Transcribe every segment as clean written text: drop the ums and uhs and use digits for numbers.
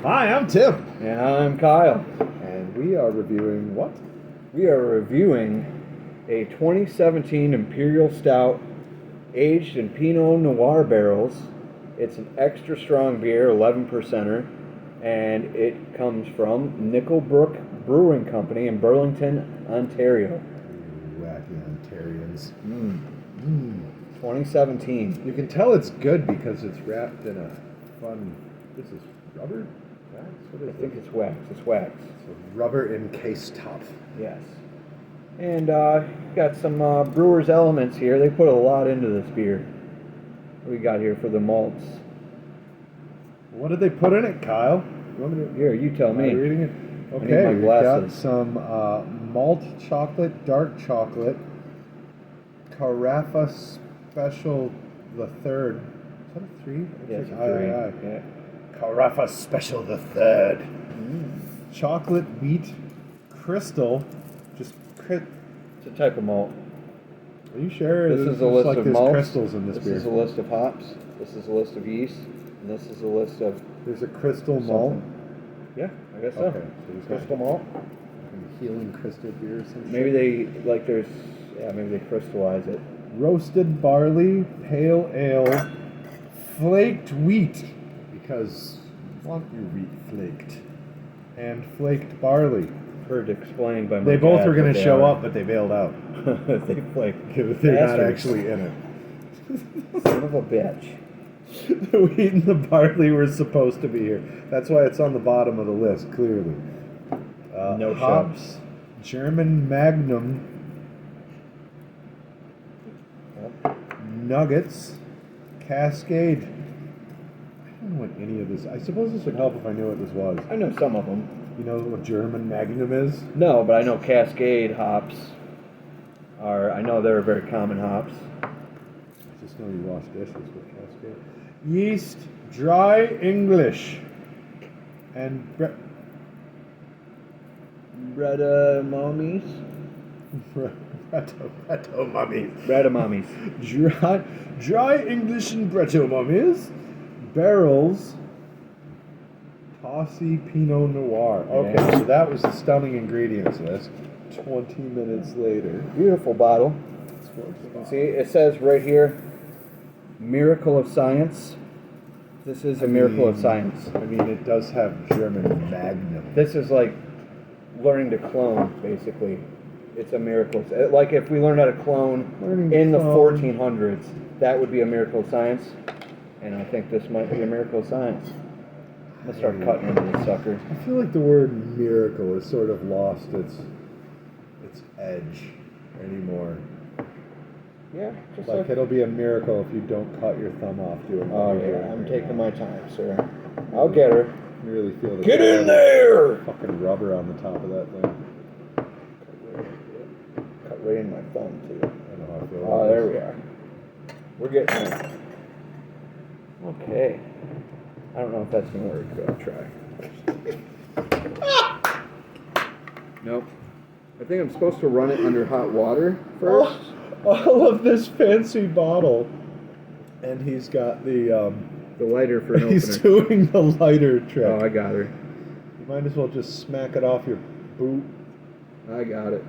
Hi, I'm Tim. And I'm Kyle. And we are reviewing what? We are reviewing a 2017 Imperial Stout aged in Pinot Noir barrels. It's an extra strong beer, 11%er, and it comes from Nickelbrook Brewing Company in Burlington, Ontario. Wacky Ontarians. 2017. You can tell it's good because it's wrapped in a fun... This is rubber? Wax? What is I think it's wax. It's wax. It's a rubber encased top. Yes. And got some brewer's elements here. They put a lot into this beer. What do we got here for the malts? What did they put in it, Kyle? You want me to... Here, you tell me. Am I reading it? I Okay, need my we've got glasses. some malt chocolate, dark chocolate, Carafa Special the Third. Is that a 3? Yeah, it's a Aye. 3. Yeah. Carafa Special the Third. Chocolate wheat crystal. Just It's a type of malt. Are you sure? This is a It's list like of there's malts. crystals in this This beer. is a list of hops. This is a list of yeast. And this is a list of There's a crystal malt. something. Yeah, I guess so. Okay, so he's got Crystal malt. healing crystal beer or something. Maybe they maybe they crystallize it. Roasted barley, pale ale, flaked wheat, because you want your wheat flaked, and flaked barley. Heard explained by my They both dad were going that to they show are- up, but they bailed out. They flake. They're not Bastards. actually in it. Son of a bitch. The wheat and the barley were supposed to be here. That's why it's on the bottom of the list, clearly. No hops, German Magnum, Nuggets, Cascade. I don't know what any of this. I suppose this would help if I knew what this was. I know some of them. You know what German Magnum is? No, but I know Cascade hops are. I know they're very common hops. I just know you wash dishes with Cascade. Yeast, Dry English, and Brettamomies. Brettanommies. Brettamomies. Dry English and Brettanommies. Barrels. Tossy Pinot Noir. Okay, Yeah. so that was the stunning ingredients list. 20 minutes later. Beautiful bottle. You can see it says right here, "Miracle of Science." This is a miracle of science. I mean, it does have German Magnum. This is like learning to clone, basically. It's a miracle. Like if we learned how to clone Learning to in the clone. 1400s, that would be a miracle of science. And I think this might be a miracle of science. I'm gonna start cutting into this sucker. I feel like the word miracle has sort of lost its edge anymore. Yeah, just Like it'll be a miracle if you don't cut your thumb off doing what Oh you're yeah, doing I'm right taking now. my time, sir. I'll get her. You really feel the Get in there! fucking rubber on the top of that thing. Cut right in my thumb too. I don't know how I feel Oh, about there this. we are. We're getting there. Okay. I don't know if that's gonna work, but I'll try. Nope. I think I'm supposed to run it under hot water first. All of this fancy bottle, and he's got the The lighter for an he's opener. doing the lighter trick. Oh, I got her. You might as well just smack it off your boot. I got it.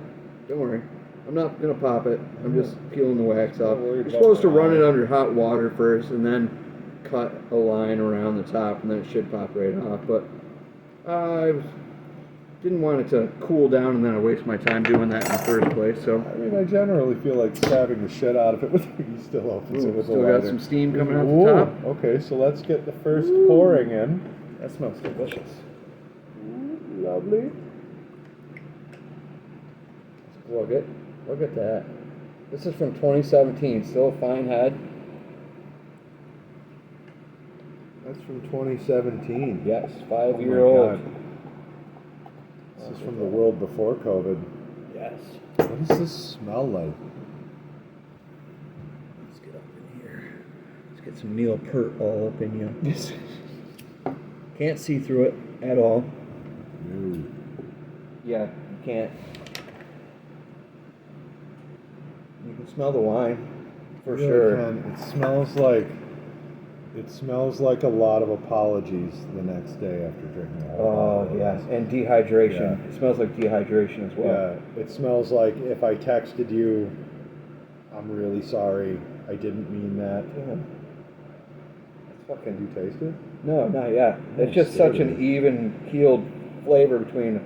Don't worry. I'm not gonna pop it. I'm just peeling the wax off. Not worried You're about supposed to my run it eye. under hot water first, and then cut a line around the top, and then it should pop right off. But I didn't want it to cool down, and then I waste my time doing that in the first place. So I mean, I generally feel like stabbing the shit out of it with he still opens it with still a got lighter. some steam coming out Ooh, the top. okay, so let's get the first pouring in. That smells delicious. Ooh, lovely. Look at that. This is from 2017. Still a fine head. That's from 2017. Yes, Oh 5-year my old. God. This is from the world before COVID. Yes. What does this smell like? Let's get up in here. Let's get some Neil Peart all up in you. Can't see through it at all. No. Yeah, you can't. You can smell the wine, for Really sure. can. It smells like It smells like a lot of apologies the next day after drinking a whole Oh, bottle of yes. this. And dehydration. Yeah. It smells like dehydration as well. Yeah, it smells like if I texted you, I'm really sorry, I didn't mean that. Damn. It's fucking. Did you taste it? No, not yet. It's just such an even keeled flavor between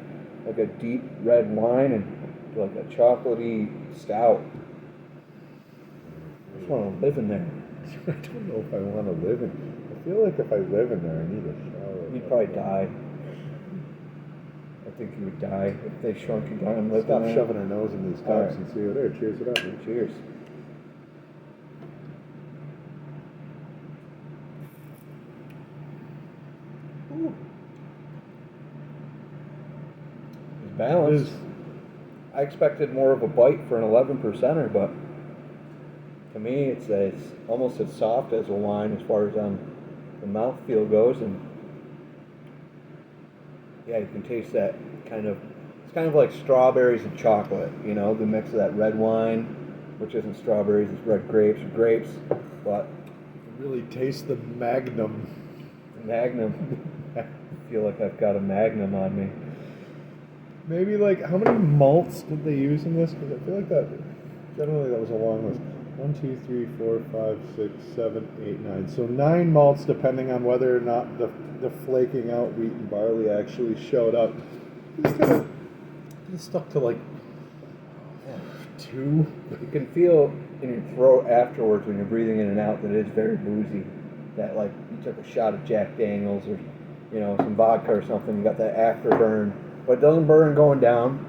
like a deep red wine and like a chocolatey stout. I just want to live in there. I don't know if I want to live in. I feel like if I live in there, I need a shower. You'd probably die. I think you would die if they shrunk you down and lived Stop in there. shoving our nose in these cups All right. and see what there. Cheers it up, man. Cheers. Ooh. It's balanced. I expected more of a bite for an 11%er, but to me, it's almost as soft as a wine as far as the mouthfeel goes, and yeah, you can taste that kind of. It's kind of like strawberries and chocolate, you know, the mix of that red wine, which isn't strawberries, it's red grapes or grapes, but You can really taste the magnum. Magnum. I feel like I've got a Magnum on me. Maybe like, how many malts did they use in this? Because I feel like generally that was a long list. 1, 2, 3, 4, 5, 6, 7, 8, 9. So 9 malts, depending on whether or not the flaking out wheat and barley actually showed up. Just kind of stuck to like 2. You can feel in your throat afterwards when you're breathing in and out that it's very boozy. That like you took a shot of Jack Daniels or some vodka or something. You got that afterburn, but it doesn't burn going down.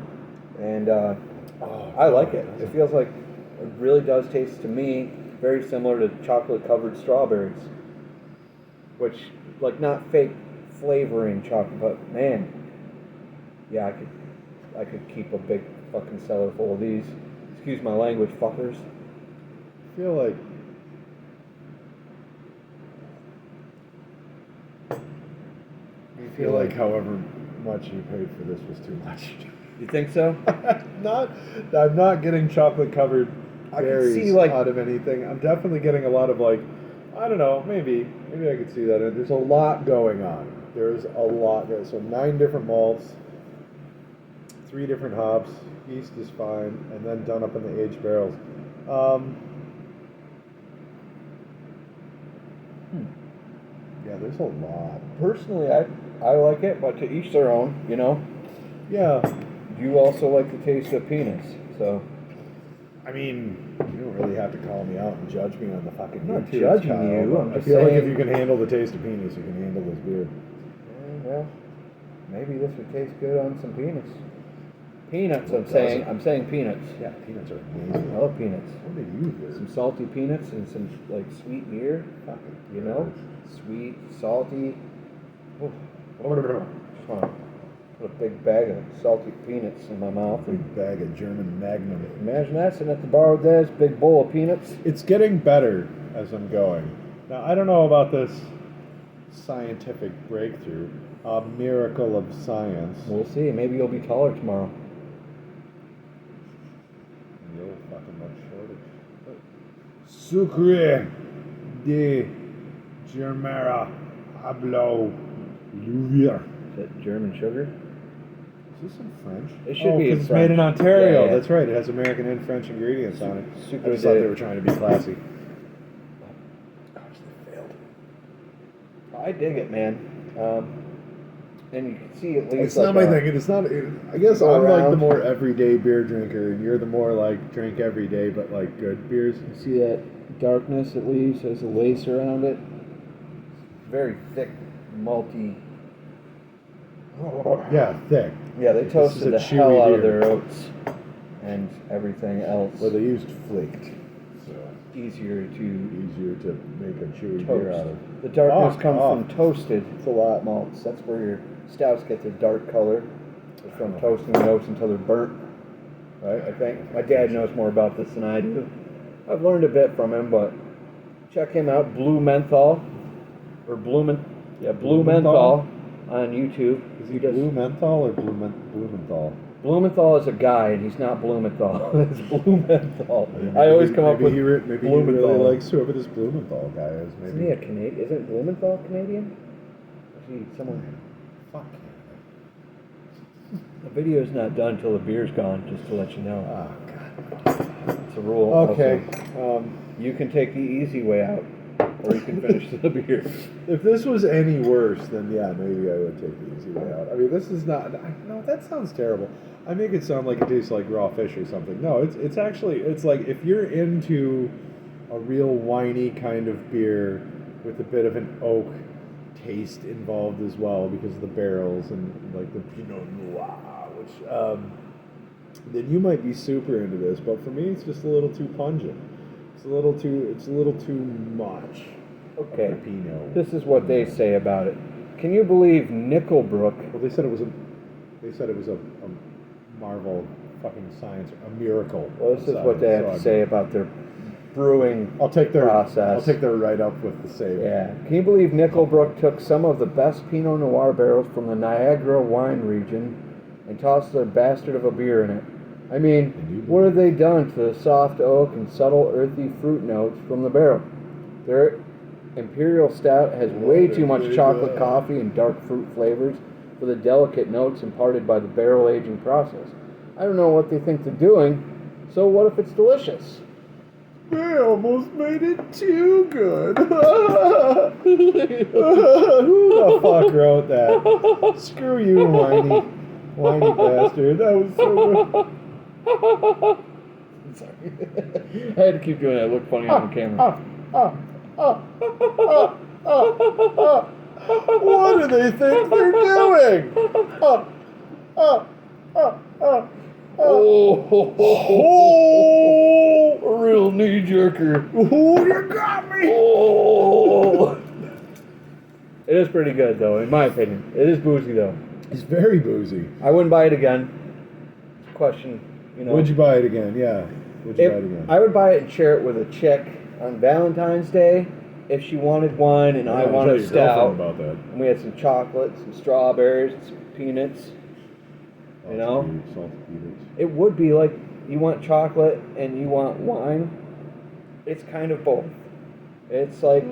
And I like it. It feels like it really does taste to me very similar to chocolate covered strawberries, which like not fake flavoring chocolate, but man, yeah, I could keep a big fucking cellar full of these. Excuse my language, fuckers. I feel like however much you paid for this was too much. You think so? I'm not getting chocolate covered berries see, like, out of anything. I'm definitely getting a lot of like, I don't know, maybe I could see that. There's a lot going on. There's a lot. So 9 different malts, 3 different hops. Yeast is fine, and then done up in the aged barrels. Yeah, there's a lot. Personally, I like it, but to each their own, Yeah. You also like the taste of penis, so. I mean, you don't really have to call me out and judge me on the fucking I'm not YouTube judging channel, you, but I'm I just feel like saying- if you can handle the taste of penis, you can handle this beer. Well, maybe this would taste good on some peanuts. Peanuts, It I'm saying peanuts. Yeah, peanuts are I amazing. love peanuts. What do you do? Some salty peanuts and some like sweet beer, sweet, salty. Oh, just want to put a big bag of salty peanuts in my mouth. Big bag of German Magnum. Imagine that, sitting at the bar with this big bowl of peanuts. It's getting better as I'm going. Now, I don't know about this scientific breakthrough, a miracle of science. We'll see. Maybe you'll be taller tomorrow. The old fucking lunch shortage. Sucre de Germera hablo Louvier. Is that German sugar? Is this in French? It should be in 'cause it's made in French. Ontario. Yeah. That's right. It has American and French ingredients on it. I Sucre just thought de- they were trying to be classy. Gosh, they failed. I dig it, man. And you can see at least. It's not my thing. It's not. I guess Go I'm like the around. more everyday beer drinker, and you're the more like drink every day, but like good beers. You see that darkness it leaves has a lace around it. Very thick, malty. Yeah, thick. Yeah, they This is toasted a the chewy hell out of beer. their oats and everything else. Well, they used flaked, so Easier to easier to make a chewy beer out toast. of. The darkness Fuck comes off. from toasted malts. That's where your stouts get their dark color. It's from toasting the oats until they're burnt. Right? I think my dad knows more about this than I do. I've learned a bit from him, but check him out, Blue Menthol or Blue Menthol on YouTube. Is he blue menthol or blue Blumenthal? Blumenthal is a guy, and he's not Blumenthal. It's Blumenthal. I always come up with maybe he Blumenthal. really likes whoever this Blumenthal guy is. Maybe. Isn't he a Canadian? Isn't Blumenthal Canadian? Is he someone? Fuck. The video's not done until the beer's gone, just to let you know. Oh god. It's a rule. Okay. You can take the easy way out, or you can finish the beer. If this was any worse, then yeah, maybe I would take the easy way out. I mean, this is not. No, that sounds terrible. I make it sound like it tastes like raw fish or something. No, it's actually, it's like if you're into a real winey kind of beer with a bit of an oak taste involved as well because of the barrels and like the Pinot Noir, which then you might be super into this. But for me, it's just a little too pungent. It's a little too much. Okay. Of the Pinot. This is what they say about it. Can you believe Nickelbrook? Well, they said it was a marvel, fucking science, a miracle. Well, this is what they have to say about their brewing I'll take their process. I'll take their write up with the save. Yeah. Can you believe Nickelbrook took some of the best Pinot Noir barrels from the Niagara wine region and tossed their bastard of a beer in it? I mean, what have they done to the soft oak and subtle earthy fruit notes from the barrel? Their Imperial Stout has way too much chocolate coffee and dark fruit flavors for the delicate notes imparted by the barrel aging process. I don't know what they think they're doing, so what if it's delicious? They almost made it too good. Who the fuck wrote that? Screw you, whiny bastard. That was so good. Sorry. I had to keep doing that. It looked funny on the camera. What do they think they're doing? Oh, a real knee-jerker. Oh, you got me. Oh. It is pretty good, though, in my opinion. It is boozy, though. It's very boozy. I wouldn't buy it again. Question, you know. Would you buy it again? Yeah. Would you buy it again? I would buy it and share it with a chick on Valentine's Day if she wanted wine and I wanted a stout. About that. And we had some chocolate, some strawberries, some peanuts. You know? Salted peanuts. It would be like you want chocolate and you want wine. It's kind of both. It's like,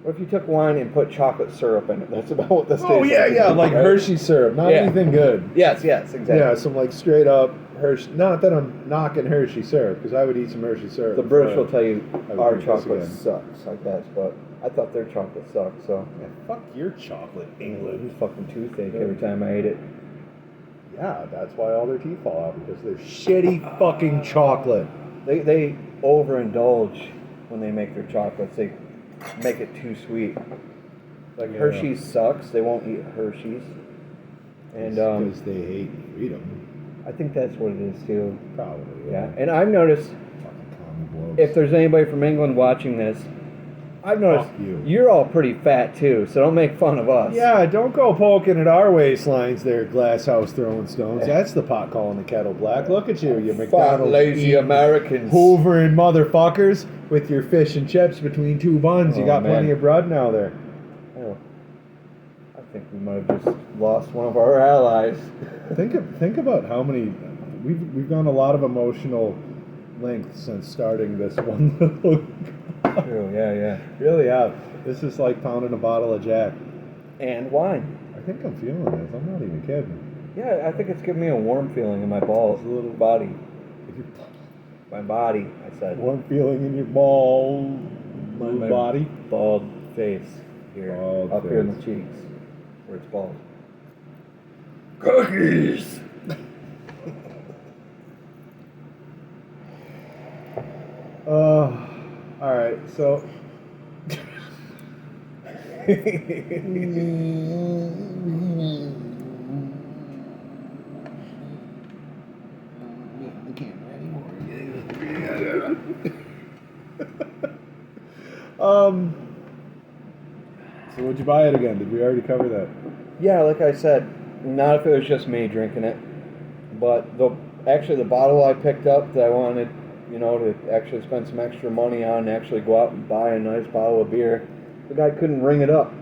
what if you took wine and put chocolate syrup in it? That's about what this tastes like. Oh, yeah, like right? Hershey syrup. Not anything good. Yes, exactly. Yeah, some like straight up Hershey. Not that I'm knocking Hershey syrup, because I would eat some Hershey syrup. The British will tell you our drink this chocolate again. sucks, I guess, but I thought their chocolate sucked, so. Yeah, fuck your chocolate, It England. was fucking toothache every time I ate it. Yeah, that's why all their teeth fall out, because they're shitty fucking chocolate. They overindulge when they make their chocolates. They make it too sweet. Like Hershey's sucks. They won't eat Hershey's. And because they hate freedom. I think that's what it is too. Probably. Yeah. And I've noticed Fucking common blokes. if there's anybody from England watching this, I've noticed Fuck you. you're all pretty fat too, so don't make fun of us. Yeah, don't go poking at our waistlines there, glass house throwing stones. That's the pot calling the kettle black. Look at you, you Fat, McDonald's lazy eating Americans. hoovering motherfuckers with your fish and chips between two buns. You Oh, got man. plenty of bread now there. Oh, I think we might have just lost one of our allies. Think about how many we've gone a lot of emotional lengths since starting this one little. True, yeah. Really have. This is like pounding a bottle of Jack. And wine. I think I'm feeling this. I'm not even kidding. Yeah, I think it's giving me a warm feeling in my balls, It's a little body. My body, I said. Warm feeling in your ball, My body. Bald face here. Bald up here in the face. cheeks. Where it's bald. Cookies! All right. So. So would you buy it again? Did we already cover that? Yeah, like I said, not if it was just me drinking it, but the bottle I picked up that I wanted, to actually spend some extra money on and actually go out and buy a nice bottle of beer, the guy couldn't ring it up.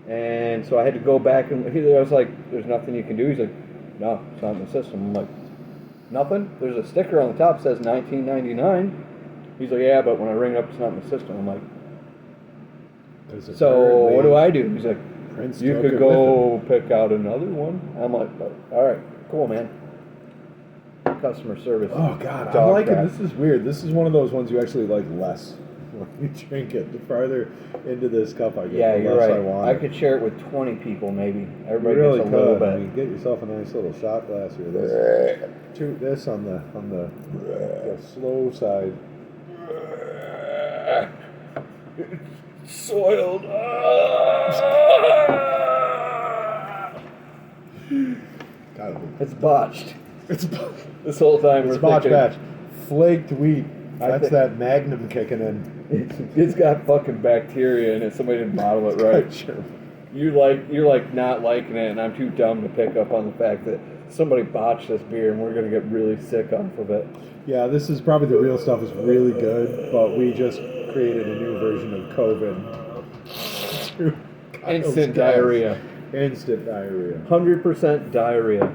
And so I had to go back and I was like, there's nothing you can do. He's like, no, it's not in the system. I'm like, nothing? There's a sticker on the top that says $19.99. He's like, yeah, but when I ring it up, it's not in the system. I'm like, so what do I do? He's like, Prince you took could it go pick out another one. I'm like, all right, cool, man. Customer service. Oh God, I'm dog liking. crap. This is weird. This is one of those ones you actually like less when you drink it. The farther into this cup I get, Yeah, the you're less right. I want I it. could share it with 20 people, maybe. You Everybody really gets a little could. bit. I mean, get yourself a nice little shot glass here. This on the slow side. It's soiled. God, It's botched. it's This whole time it's we're botch thinking, batch. Flaked wheat. I That's think- that Magnum kicking in. it's got fucking bacteria in it. Somebody didn't bottle it right. Sure. You're like not liking it, and I'm too dumb to pick up on the fact that somebody botched this beer, and we're gonna get really sick off of it. Yeah, this is probably the real stuff is really good, but we just created a new version of COVID. Instant diarrhea. Instant diarrhea. 100% diarrhea.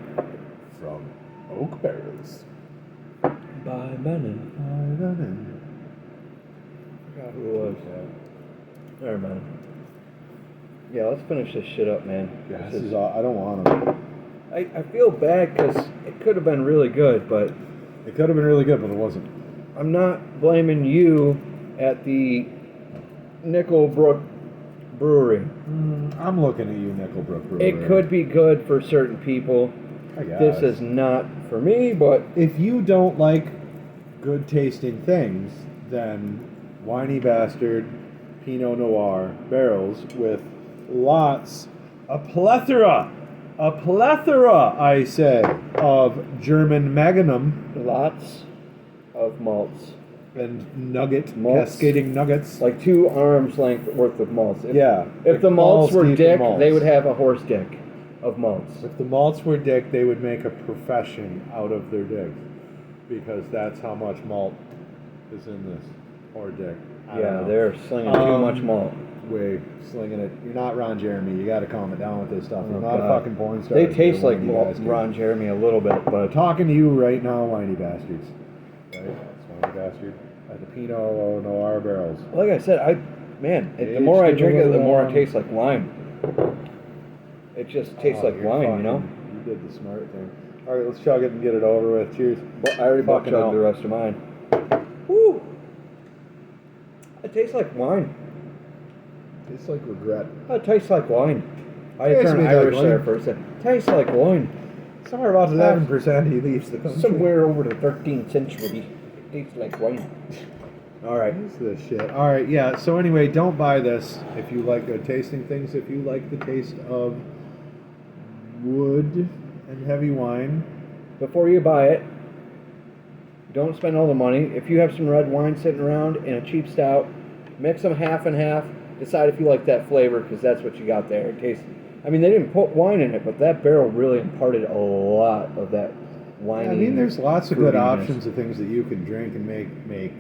From oak barrels. By Menon. Forgot who it was. Never mind. Yeah, let's finish this shit up, man. Yeah, this is all, I don't want them. I feel bad because it could have been really good, but It could have been really good, but it wasn't. I'm not blaming you at the Nickelbrook Brewery. I'm looking at you, Nickelbrook Brewery. It could be good for certain people. I guess. This is not for me, but If you don't like good tasting things, then Winey Bastard Pinot Noir barrels with a plethora, I say, of German Magnum lots of malts. and nugget, Malts. cascading nuggets. Like 2 arms length worth of malts. Yeah. If like the malts were balls deep in dick, malts. they would have a horse dick of malts. If the malts were dick, they would make a profession out of their dicks. Because that's how much malt is in this. Or dick. I don't Yeah, know. they're slinging too much malt. Way slinging it. You're not Ron Jeremy. You got to calm it down with this stuff. You're Oh, not God. a fucking porn star. They You're taste a like whiny malt, bastard. Ron Jeremy a little bit, I'm but talking to you right now, whiny bastards. Right? That's whiny bastard. At the Pinot Noir barrels. like I said, the Aged more I in a drink it, the little, more it tastes like wine. It just tastes like you're wine, fucking- you know? You did the smart thing. All right, let's chug it and get it over with. Cheers. But I already Fucking chugged hell. the rest of mine. Woo! It tastes like wine. It's like regret. It tastes like wine. I Tastes turned me like Irish there wine. for a second. Tastes like wine. Somewhere about 11% he leaves the country. Somewhere over the 13th century, it tastes like wine. All right. What's this shit? All right, yeah. So anyway, don't buy this if you like good tasting things. If you like the taste of wood and heavy wine, Before you buy it, don't spend all the money. If you have some red wine sitting around and a cheap stout, mix them half and half. Decide if you like that flavor, because that's what you got there. It tastes. I mean, they didn't put wine in it, but that barrel really imparted a lot of that wine. I mean, there's lots of good fruitiness. options of things that you can drink and make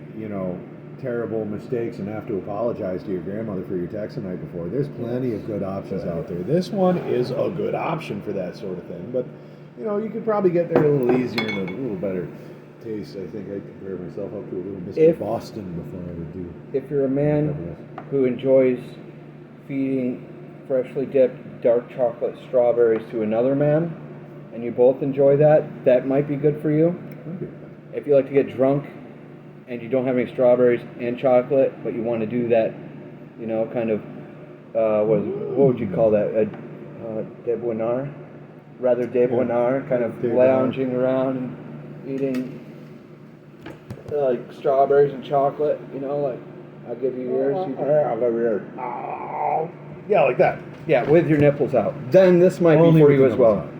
terrible mistakes and have to apologize to your grandmother for your text the night before. There's plenty of good options out there. This one is a good option for that sort of thing, but you could probably get there a little easier and a little better taste. I think I'd compare myself up to a little Mr. Boston before I would do. If you're a man who enjoys feeding freshly dipped dark chocolate strawberries to another man, and you both enjoy that, that might be good for you. If you like to get drunk and you don't have any strawberries and chocolate, but you want to do that, kind of, what would you call that? Debonair? Rather debonair, kind of Debonair. lounging around and eating like strawberries and chocolate, like I'll give you yours. You I'll give you yours. Yeah, like that. Yeah, with your nipples out. Then this might Only be for with you the as well. nipples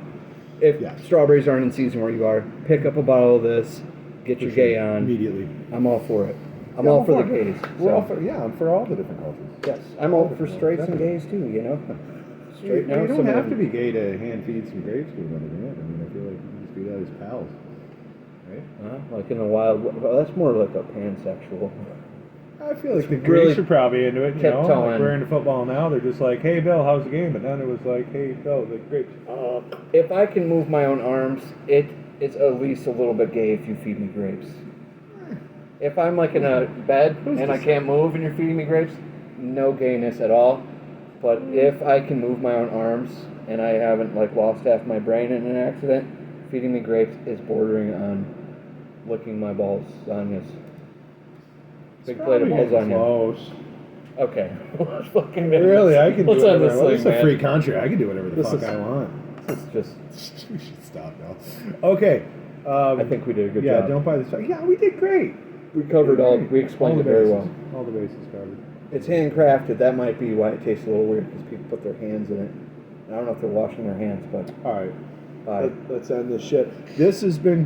If Yeah. strawberries aren't in season where you are, pick up a bottle of this, get your gay on. Immediately. I'm all for it. I'm Yeah, all for the it. gays. We're all So. for, I'm for all the different cultures. Yes, I'm all for straights and gays too, Straight now, You don't some of have to them- be gay to hand feed some grapes to another man. I mean, I feel like you can just do that as pals. Right? Like in the wild. Well, that's more like a pansexual. I feel like the really Greeks are probably into it, you know. tiptoeing. Like we're into football now. They're just like, hey, Bill, how's the game? But then it was like, hey, Bill, the Greeks. If I can move my own arms, it's at least a little bit gay if you feed me grapes. If I'm like in a bed and I can't move and you're feeding me grapes, no gayness at all. But if I can move my own arms and I haven't like lost half my brain in an accident, feeding me grapes is bordering on licking my balls lasagnas. Big plate of lasagna. Close. Okay. Let's fucking Really, I can do Let's end whatever. this Well, it's thing, a man. free country. I can do whatever the This fuck is- I want. This is just. We should stop now. Okay. I think we did a good yeah, job. don't buy this. Yeah, we did great. We covered all. We explained all it the very bases. well. All the bases covered. It's handcrafted. That might be why it tastes a little weird because people put their hands in it. I don't know if they're washing their hands, but All right. bye. Let's end this shit. This has been.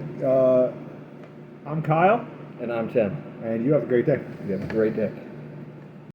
I'm Kyle, And I'm Tim. and you have a great day. You have a great day.